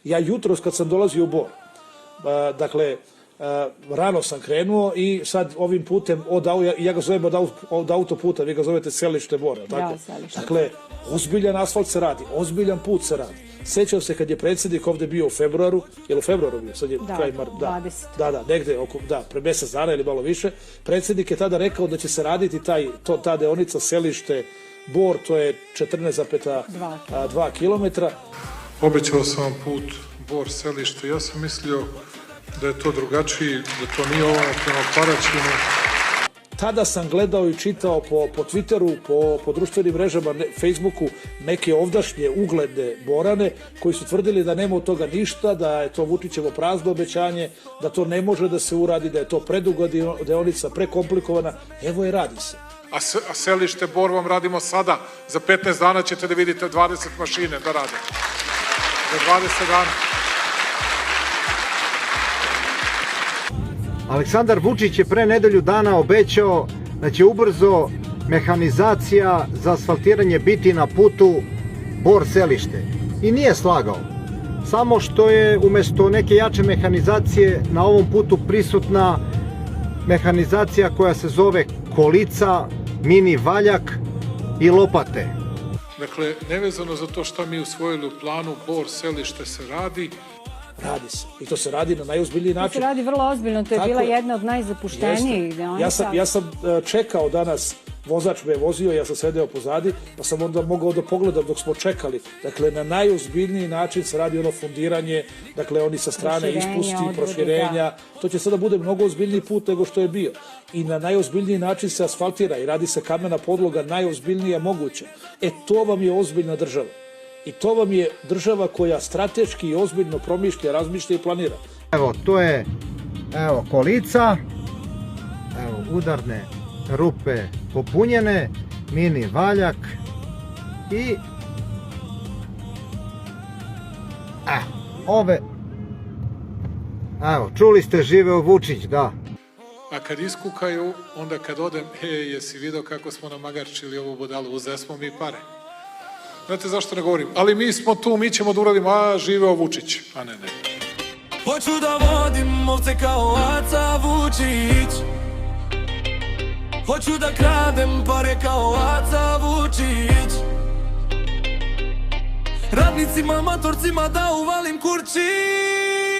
Ja jutros kad sam dolazio u Bor, dakle, rano sam krenuo i sad ovim putem, ja ga zovem od autoputa, vi ga zovete selište Bora. Da, selište. Dakle, ozbiljan asfalt se radi, ozbiljan put se radi. Sećam se kad je predsjednik ovde bio u februaru, je li u februaru bio? Sad je kraj marta. 20. Da, negde oko, pre mesec dana ili malo više. Predsjednik je tada rekao da će se raditi ta deonica selište Bor, to je 14,2 kilometra. Obećao sam vam put Bor selište. Ja sam mislio da je to drugačiji, da to nije ovo prema Paraćinu. Tada sam gledao i čitao po Twitteru, po društvenim mrežama, Facebooku, neke ovdašnje ugledne Borane koji su tvrdili da nema od toga ništa, da je to Vučićevo prazno obećanje, da to ne može da se uradi, da je to preduga deonica, prekomplikovana. Evo je, radi se. A selište Bor vam radimo sada. Za 15 dana ćete da vidite 20 mašine da rade. Za 20 dana. Aleksandar Vučić je pre nedelju dana obećao da će ubrzo mehanizacija za asfaltiranje biti na putu Bor selište. I nije slagao. Samo što je umesto neke jače mehanizacije na ovom putu prisutna mehanizacija koja se zove kolica, mini valjak i lopate. Dakle, nevezano za to šta mi usvojili u planu, Bor selište se radi. Radi se. I to se radi na najozbiljniji način. To se radi vrlo ozbiljno, to je bila jedna od najzapuštenijih deonica. Ja sam čekao danas, vozač me je vozio, ja sam sedeo pozadi, pa sam onda mogao da pogledam dok smo čekali. Dakle, na najozbiljniji način se radi ono fundiranje, dakle, oni sa strane ispusti, proširenja. To će sada bude mnogo ozbiljniji put nego što je bio. I na najozbiljniji način se asfaltira i radi se kamena podloga, najozbiljnija moguća. To vam je ozbiljna država. I to vam je država koja strateški i ozbiljno promišlja, razmišlja i planira. Evo, to je kolica, evo, udarne rupe popunjene, mini valjak i ove, evo, čuli ste, živeo Vučić, da. A kad iskukaju, onda kad odem, jesi video kako smo namagarčili ovu budalu, uzesmo mi pare. Znate zašto ne govorim? Ali mi smo tu, mi ćemo da uradimo, živeo Vučić, a ne. Hoću da vodim ovce kao Aca Vučić. Hoću da kradem pare kao Aca Vučić. Radnicima, matorcima da uvalim kurčić.